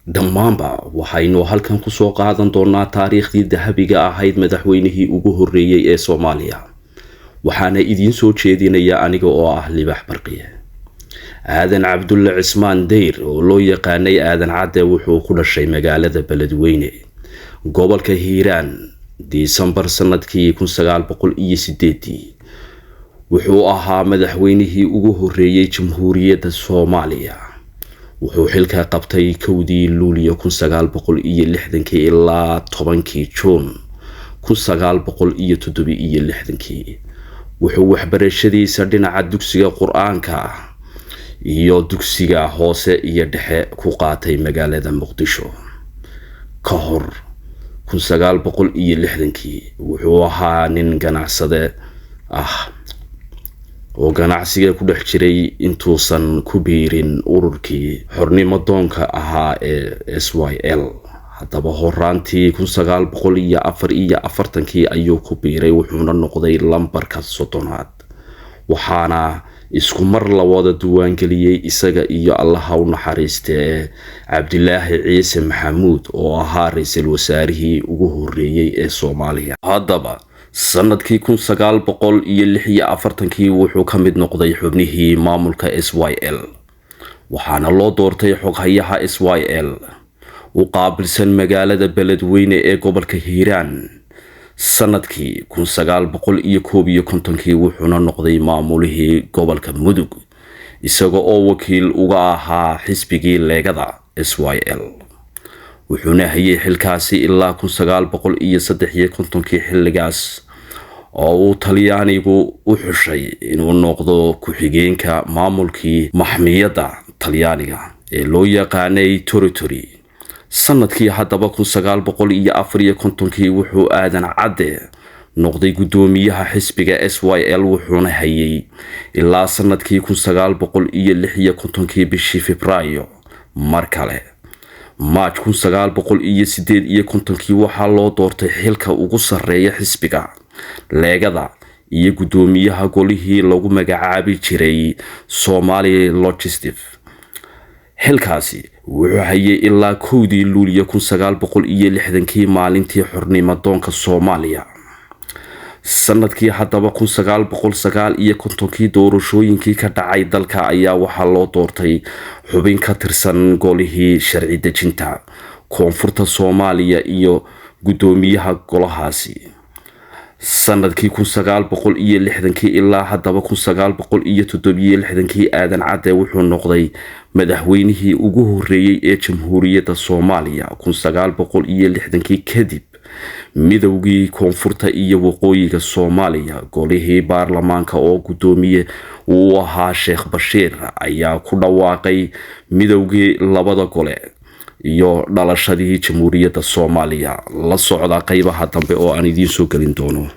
dhammaanba waxaynu halkan ku soo qaadan doonaa taariikhdii dahabiga ahayd madaxweynihii ugu horreeyay ee Soomaaliya. waxaana idiin soo jeedinaya aniga oo ah Libax Barqiye. Aadan Cabdulle Cismaan Deyr oo loo yaqaanay Aadan Cadde wuxuu ku dhashay magaalada Beledweyne, gobolka Hiiraan, Disembar sanadkii 1908. wuxuu ahaa madaxweynihii ugu horreeyay Jamhuuriyadda Soomaaliya. wuxuu xilka qabtay 1 Luulyo 1960 ilaa 10 Juun 1967. wuxuu waxbarashadiisa dhinaca dugsiga Qur'aanka iyo dugsiga hoose iyo dhexe ku qaatay magaalada Muqdisho. ka hor 1960 wuxuu ahaa nin ganacsade ah oo ganacsiga ku dhex jiray intuusan ku biirin ururkii xornimo doonka ahaa ee SYL. haddaba horaantii 1944 ayuu ku biiray, wuxuuna noqday lambarka 30aad. waxaana isku mar la wada diiwaangeliyay isaga iyo Allaha u naxariistee Cabdilaahi Ciise Maxamuud oo ahaa ra'iisul wasaarihii ugu horreeyay ee Soomaaliya. haddaba sanadkii 1946 wuxuu ka mid noqday xubnihii maamulka SYL, waxaana loo doortay xoghayaha SYL u qaabilsan magaalada Beledweyne ee gobolka Hiiraan. sanadkii 1951 wuxuuna noqday maamulihii gobolka Mudug, isaga oo wakiil uga ahaa xisbigii Leegada SYL. wuxuuna hayay xilkaasi ilaa 1953 xilligaas oo uu Talyaanigu u xushay inuu noqdo ku-xigeenka maamulkii maxmiyadda Talyaaniga ee loo yaqaanay Territory. sanadkii haddaba 1954 wuxuu Aadan Cadde noqday gudoomiyaha xisbiga SYL, wuxuuna hayay ilaa sanadkii 1956 bishii Febraayo. mar kale March 1958 waxaa loo doortay xilka ugu sarreeya xisbiga Leegada iyo gudoomiyaha golihii lagu magacaabi jiray Somali Logistic. xilkaasi wuxuu hayay ilaa 1 Luulyo 1960 maalintii xornimo doonka Soomaaliya. sanadkii haddaba 1959 doorashooyinkii ka dhacay dalka ayaa waxaa loo doortay xubin ka tirsan golihii sharci dejinta koonfurta Soomaaliya iyo gudoomiyaha golahaasi. sanadkii 1960 ilaa haddaba 1967 Aadan Cadde wuxuu noqday madaxweynihii ugu horreeyay ee Jamhuuriyadda Soomaaliya. 1960 kadib midowgii koonfurta iyo waqooyiga Soomaaliya, golihii baarlamaanka oo gudoomiye uu ahaa Sheekh Bashiir ayaa ku dhawaaqay midowgii labada gole iyo dhalashadii Jamhuuriyadda Soomaaliya. la socda qaybaha dambe oo aan idiin soo gelin doono.